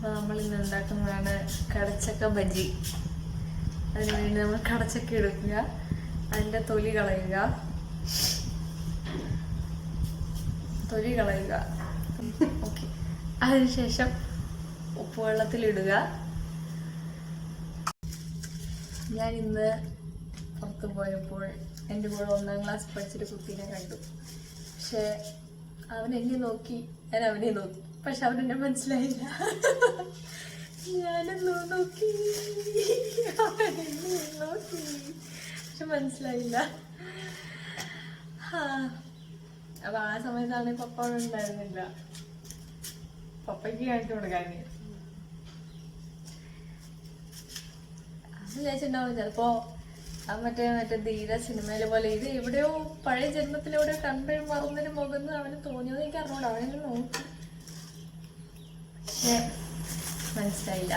നമ്മൾ ഇന്ന് ഉണ്ടാക്കുന്നതാണ് കടച്ചക്ക ബജി. അതിനുവേണ്ടി നമ്മൾ കടച്ചക്ക എടുക്കുക, അതിൻ്റെ തൊലി കളയുക. ഓക്കെ. അതിനുശേഷം ഉപ്പുവെള്ളത്തിലിടുക. ഞാൻ ഇന്ന് പുറത്ത് പോയപ്പോൾ എൻ്റെ കൂടെ 1ാം ക്ലാസ് പഠിച്ചൊരു കുട്ടീനെ കണ്ടു. പക്ഷെ അവൻ എന്നെ നോക്കി, ഞാൻ അവനെ നോക്കി. പക്ഷെ അവനെന്നെ മനസ്സിലായില്ല. ഞാനെന്നോ നോക്കി, അവനെന്നെ നോക്കി, പക്ഷെ മനസ്സിലായില്ല. അപ്പൊ ആ സമയത്താണ് പപ്പ അവിടെ ഉണ്ടായിരുന്നില്ല. പപ്പയ്ക്ക് കാണിച്ചു കൊടുക്കാൻ വിചാരിച്ചിട്ടുണ്ടാവും ചിലപ്പോ മറ്റേ ധീര സിനിമയിലെ പോലെ ഇത് എവിടെയോ പഴയ ജന്മത്തിലെവിടെയോ കണ്ടൊരു മറന്നൊരു മുഖം അവന് തോന്നിയത് എനിക്ക് അറിഞ്ഞൂടാ. അവനെ നോക്കി, പക്ഷെ മനസ്സിലായില്ല.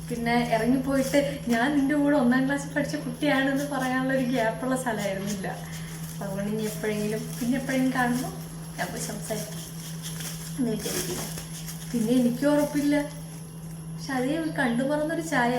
പിന്നെ ഇറങ്ങിപ്പോയിട്ട് ഞാൻ നിന്റെ കൂടെ 1ാം ക്ലാസ്സിൽ പഠിച്ച കുട്ടിയാണെന്ന് പറയാനുള്ള ഒരു ഗ്യാപ്പുള്ള സ്ഥലമായിരുന്നില്ല. അതുകൊണ്ട് ഇനി എപ്പോഴെങ്കിലും കാണുമ്പോൾ ഞാൻ പോയി സംസാരിക്കും എന്ന് വിചാരിക്കില്ല. പിന്നെ എനിക്കും ഉറപ്പില്ല, പക്ഷെ അതേ കണ്ടു മറന്നൊരു ചായ.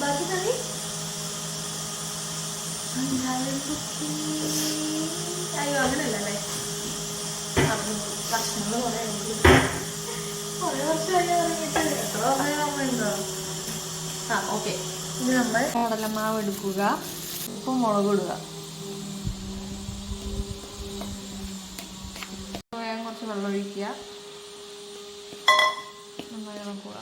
ബാക്കി കളി അയ്യോ അങ്ങനെയല്ലേ. ഭക്ഷണങ്ങൾ കുറെ വർഷമായി ഇറങ്ങിയിട്ട് എത്ര സമയമാകുമ്പോണ്ടോ. ഓക്കെ. ഇത് നമ്മൾ കടലമാവ് എടുക്കുക, ഉപ്പും മുളക് ഇടുക, കുറച്ച് വെള്ളം ഒഴിക്കുക, നന്നായി ഇളക്കുക.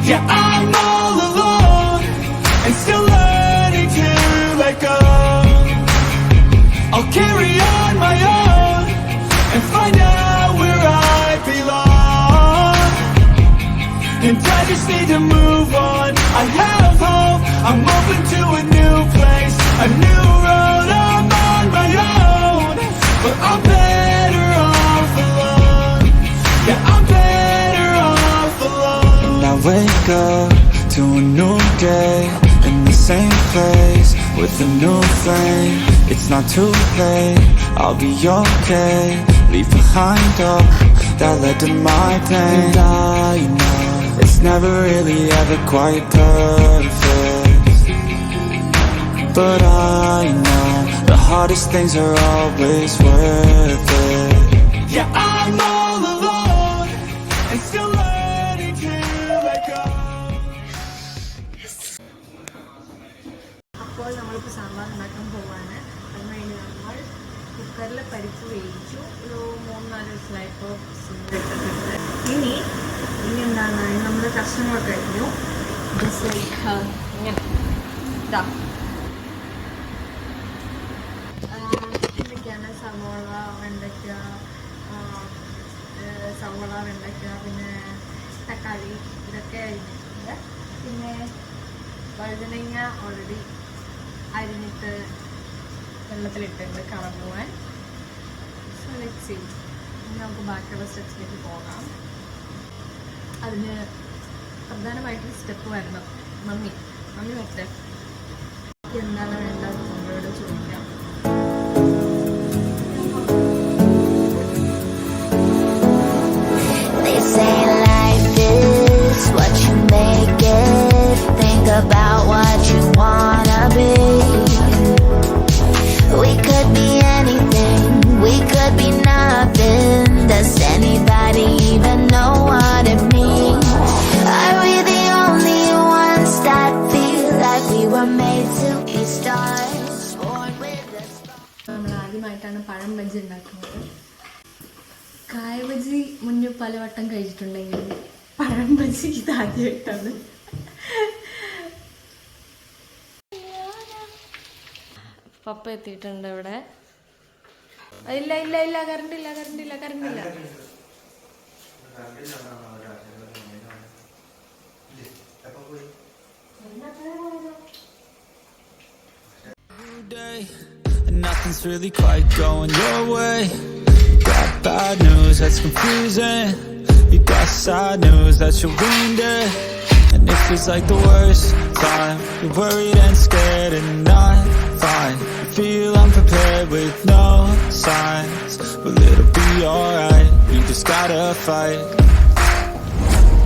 Yeah, I'm all alone and still learning to let go. I'll carry on my own and find out where I belong. And I just need to move on. I have hope, I'm open to a new place, a new road. I'm on my own, but I'm better off alone. Yeah, I'm better off alone. And I wake up to a new day in the same place with a new flame. It's not too late, I'll be okay. Leave behind all that led to my pain. And I know it's never really ever quite perfect, but I know the hardest things are always worth it. Yeah, I'm all alone and still learning to let go. അപ്പോൾ നമ്മളിപ്പോൾ സാമ്പാർ ഉണ്ടാക്കാൻ പോവാണ്. അതിനുവേണ്ടി നമ്മൾ കുക്കറിൽ പരിപ്പ് വേവിച്ചു. ഒരു 3-4 ദിവസമായിപ്പോൾ ഇട്ടിട്ടുണ്ട്. ഇനി എന്താണ്, നമ്മുടെ കഷ്ണങ്ങളൊക്കെ കഴിഞ്ഞു. ജസ്റ്റ് ലൈക്ക് ഇങ്ങനെ ഇതാ ഇതൊക്കെയാണ് സവോള, വെണ്ടയ്ക്ക, പിന്നെ തക്കാളി, ഇതൊക്കെ അരിഞ്ഞിട്ടുണ്ട്. പിന്നെ വഴുതനങ്ങ ഓൾറെഡി അരിഞ്ഞിട്ട് വെള്ളത്തിലിട്ടുണ്ട് കളർ പോവാൻ. So let's see. ഇനി നമുക്ക് ബാക്കിയുള്ള സ്റ്റെപ്സിലേക്ക് പോകാം. അതിന് പ്രധാനമായിട്ടൊരു സ്റ്റെപ്പ് വരണം. മമ്മി വരട്ടെ. എന്താണ് വേണ്ടത് നമ്മളോട് ചോദിക്കാം. They say life is what you make it. Think about what you wanna be. We could be anything, we could be nothing. Does anybody even know what it means? Are we the only ones that feel like we were made to be stars, born with ആദ്യമായിട്ടാണ് പഴം ബജി ഉണ്ടാക്കുന്നത്. കായ ബജി മുന്നേ പലവട്ടം കഴിച്ചിട്ടുണ്ടെങ്കിലും പഴം ബജി ഇതാദ്യമായിട്ടാണ്. പപ്പ എത്തിയിട്ടുണ്ട് ഇവിടെ. ഇല്ല ഇല്ല ഇല്ല കറണ്ടില്ല കറണ്ടില്ല കറണ്ടില്ല. And nothing's really quite going your way. You got bad news that's confusing. You got sad news that you're wounded. And it feels like the worst time. You're worried and scared and not fine. You feel unprepared with no signs. Well, it'll be alright. You just gotta fight.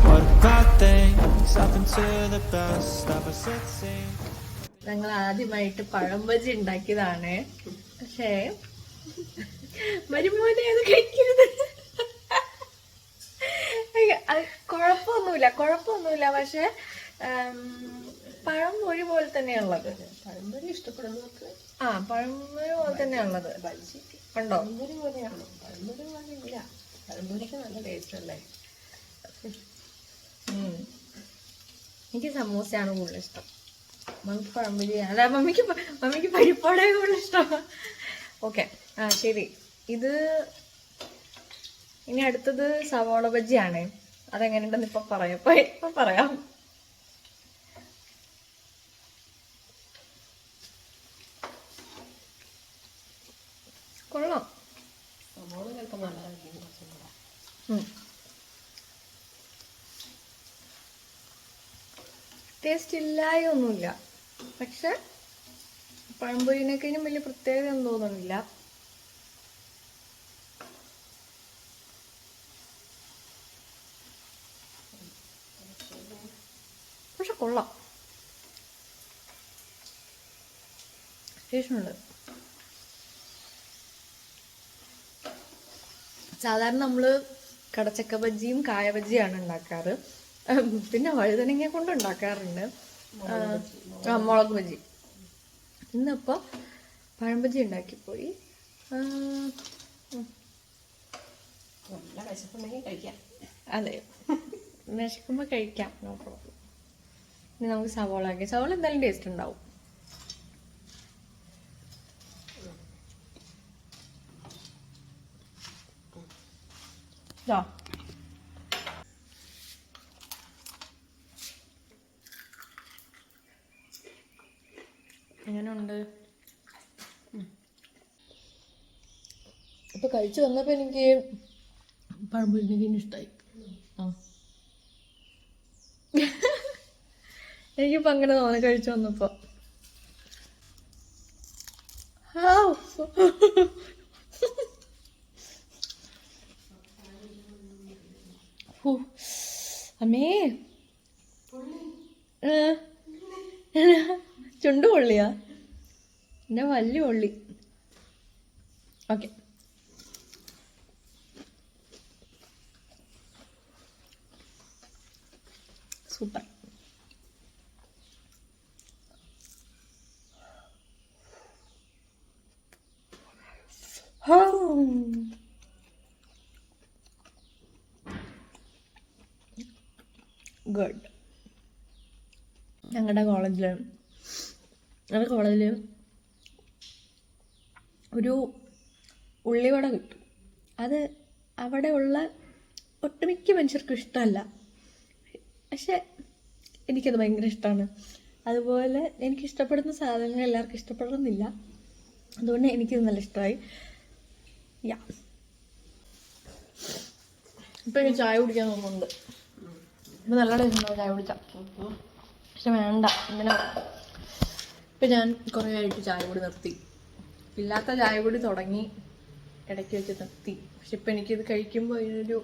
What about things happen to the best of us, it seems. ഞങ്ങൾ ആദ്യമായിട്ട് പഴം ബജി ഉണ്ടാക്കിയതാണ്. പക്ഷേ മരുമോനെ അത് കഴിക്കരുത്. കുഴപ്പമൊന്നുമില്ല. പക്ഷെ പഴംപൊരി പോലെ തന്നെയുള്ളത്. പഴംപൊരി ഇഷ്ടപ്പെടുന്നവർക്ക് പഴംപൊരി പോലെ തന്നെയുള്ളത്. ഉണ്ടോ? പഴംപൊരി പോലെയാണോ? പഴംപൊരി പോലെ ഇല്ല. പഴംപൊരിക്ക് നല്ല ടേസ്റ്റ് അല്ലേ? എനിക്ക് സമൂസയാണ് കൂടുതൽ ഇഷ്ടം. മമ്മിക്ക് പഴംപൊരി അല്ല, മമ്മിക്ക് പരിപ്പോടെ കൂടുതൽ ഇഷ്ടമാണ്. ഓക്കെ, ശരി. ഇത് ഇനി അടുത്തത് സവാള ബജിയാണ്. അതെങ്ങനെയുണ്ടെന്ന് ഇപ്പൊ പറയാം. കൊള്ളാം. സവാള ചിലപ്പോൾ നല്ലതായിരിക്കും. ടേസ്റ്റ് ഇല്ലായൊന്നുമില്ല. പക്ഷെ പഴംപൊരിനേക്കഴിഞ്ഞും വലിയ പ്രത്യേകത ഒന്നും തോന്നുന്നില്ല. പക്ഷെ കൊള്ളാം, ടേസ്റ്റുണ്ട്. സാധാരണ നമ്മള് കടച്ചക്ക ബജിയും കായ ബജിയാണ് ഉണ്ടാക്കാറ്. പിന്നെ വഴുതനങ്ങ കൊണ്ട് ഉണ്ടാക്കാറുണ്ട് മുളക് ബജി. ഇന്നിപ്പോൾ പഴംബജി ഉണ്ടാക്കിപ്പോയി. അതെ, വിശക്കുമ്പോൾ കഴിക്കാം, നോ പ്രോബ്ലം. ഇനി നമുക്ക് സവാള ആക്കി. സവാള എന്തായാലും ടേസ്റ്റ് ഉണ്ടാവും. എങ്ങനെയുണ്ട്? ഇപ്പൊ കഴിച്ചു വന്നപ്പോ എനിക്ക് പഴംപൊരി ഇഷ്ടമായി. എനിക്കിപ്പോ അങ്ങനെ തോന്നി കഴിച്ചു വന്നപ്പോ. അമ്മേ, ചുണ്ടു പൊള്ളിയാ? എന്റെ വലിയ പൊള്ളി. Okay, super. ഗുഡ്. ഞങ്ങളുടെ കോളേജിൽ ഒരു ഉള്ളിവട കിട്ടും. അത് അവിടെ ഉള്ള ഒട്ടുമിക്ക മനുഷ്യർക്കും ഇഷ്ടമല്ല. പക്ഷെ എനിക്കത് ഭയങ്കര ഇഷ്ടമാണ്. അതുപോലെ എനിക്കിഷ്ടപ്പെടുന്ന സാധനങ്ങൾ എല്ലാവർക്കും ഇഷ്ടപ്പെടണമെന്നില്ല. അതുകൊണ്ട് എനിക്കിത് നല്ല ഇഷ്ടമായി. ഇപ്പം എനിക്ക് ചായ കുടിക്കാൻ തോന്നുന്നുണ്ട്. ഇപ്പം നല്ല ടേസ്റ്റ് ഉണ്ടാവും ചായ കുടിച്ചാൽ. പക്ഷെ വേണ്ട, ഇങ്ങനെ ഇപ്പം ഞാൻ കുറേ ആയിട്ട് ചായ കൂടി നിർത്തി. ഇല്ലാത്ത ചായ കൂടി തുടങ്ങി, ഇടയ്ക്ക് വെച്ച് നിർത്തി. പക്ഷെ ഇപ്പം എനിക്കിത് കഴിക്കുമ്പോൾ ഇതിനൊരു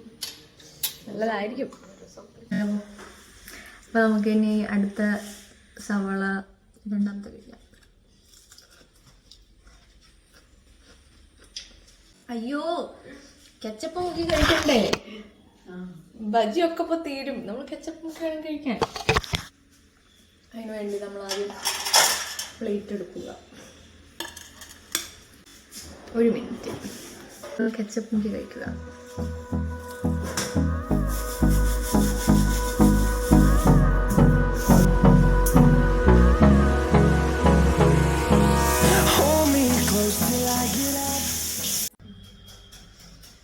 നല്ലതായിരിക്കും. അപ്പം നമുക്കിനി അടുത്ത സവാള രണ്ടാമത്തെ കഴിക്കാം. അയ്യോ, കെച്ചപ്പ് നോക്കി കഴിക്കണ്ടേ? ബജിയൊക്കെ ഇപ്പോൾ തീരും. നമ്മൾ കെച്ചപ്പ് നോക്കി വേണം കഴിക്കാൻ. അതിന് വേണ്ടി നമ്മൾ ആദ്യം പ്ലേറ്റ് എടുക്കുക. ഒരു മിനിറ്റ്. കെച്ചപ്പും കഴിക്കുക.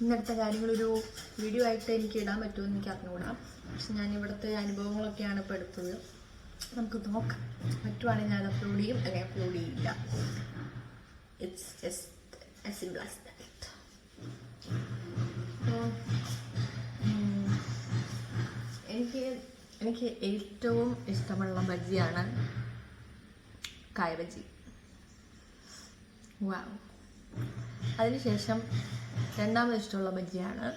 ഇന്നത്തെ കാര്യങ്ങളൊരു വീഡിയോ ആയിട്ട് എനിക്ക് ഇടാൻ പറ്റുമെന്ന് എനിക്ക് അറിഞ്ഞുകൂടാ. പക്ഷെ ഞാൻ ഇവിടുത്തെ അനുഭവങ്ങളൊക്കെയാണ് ഇപ്പോൾ എടുത്തത്. നമുക്ക് നോക്കാം, പറ്റുവാണെങ്കിൽ ഞാൻ അപ്ലോഡ് ചെയ്യും, അല്ലെങ്കിൽ അപ്ലോഡ് ചെയ്യില്ല. It's just as simple as that. എനിക്ക് ഏറ്റവും ഇഷ്ടമുള്ള ബജ്ജിയാണ് കായ ബജ്ജി. വാവ്. അതിനുശേഷം രണ്ടാമത് ഇഷ്ടമുള്ള ബജ്ജിയാണ്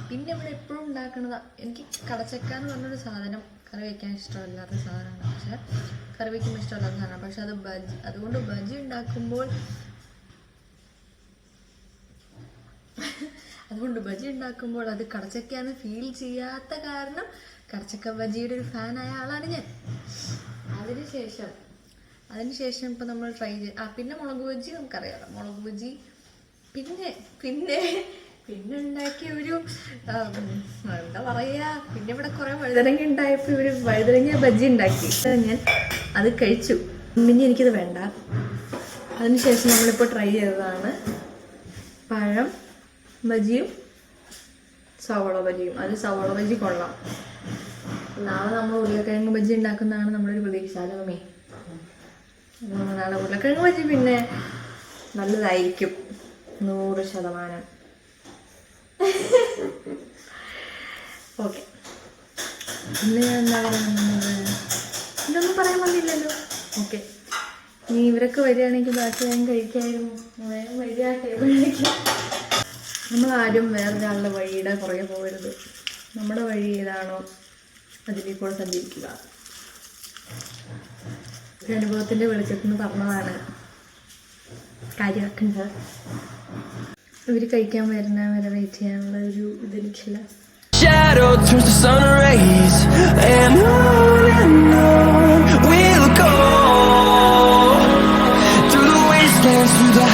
പിന്നെ ഇവിടെ എപ്പോഴും ഉണ്ടാക്കുന്നത് എനിക്ക് കടച്ചക്ക എന്ന് പറഞ്ഞൊരു സാധനം കറി വയ്ക്കാൻ ഇഷ്ടമില്ലാത്ത സാധനമാണ്. പക്ഷെ കറി വയ്ക്കുമ്പോൾ ഇഷ്ടമില്ലാത്ത സാധനമാണ്. പക്ഷെ അതുകൊണ്ട് ബജ്ജി ഉണ്ടാക്കുമ്പോൾ അത് കടച്ചക്കയാന്ന് ഫീൽ ചെയ്യാത്ത കാരണം കടച്ചക്ക ബജ്ജിയുടെ ഒരു ഫാനായ ആളാണ് ഞാൻ. അതിനുശേഷം ഇപ്പം നമ്മൾ ട്രൈ പിന്നെ മുളക് ബജ്ജി നമുക്കറിയാമല്ലോ. മുളക് ബജ്ജി പിന്നെ ഉണ്ടാക്കിയ ഒരു എന്താ പറയുക, പിന്നെ ഇവിടെ കുറേ വഴുതനങ്ങ ഉണ്ടായപ്പോൾ ഒരു വഴുതനങ്ങ ബജ്ജി ഉണ്ടാക്കി. ഞാൻ അത് കഴിച്ചു. പിന്നെ എനിക്കത് വേണ്ട. അതിനുശേഷം നമ്മളിപ്പോൾ ട്രൈ ചെയ്തതാണ് പഴം ബജിയും സവോള ബജിയും. അത് സവോള ബജി കൊള്ളാം. നാളെ നമ്മൾ ഉരുളക്കിഴങ്ങ് ബജി ഉണ്ടാക്കുന്നതാണ് നമ്മുടെ ഒരു പ്രതീക്ഷ. അല്ലേ? നാളെ ഉരുളക്കിഴങ്ങ് ബജി പിന്നെ നല്ലതായിരിക്കും 100%. ഓക്കെ, പിന്നെ ഞാൻ എന്താ പറയുന്നത്, ഇതൊന്നും പറയാൻ വന്നില്ലല്ലോ. ഓക്കെ, ഇനി ഇവരൊക്കെ വരികയാണെങ്കിൽ ബാക്കി ഞാൻ കഴിക്കായിരുന്നു. വേഗം വരിക, ടേബിളിലേക്ക്. നമ്മളാരും വേറൊരാളുടെ വഴിയുടെ പുറകെ പോകരുത്. നമ്മുടെ വഴി ഏതാണോ അതിലേക്കൂടെ സഞ്ചരിക്കുക. ഒരു അനുഭവത്തിൻ്റെ വെളിച്ചത്തിൽ നിന്ന് പറഞ്ഞതാണ്, കാര്യമാക്കേണ്ടത്. ഇവർ കഴിക്കാൻ വരുന്ന വരെ വെയിറ്റ് ചെയ്യാനുള്ള ഒരു ഇതെനിക്കില്ല. Shadow turns to sun rays, and on we'll go through the wastelands, through the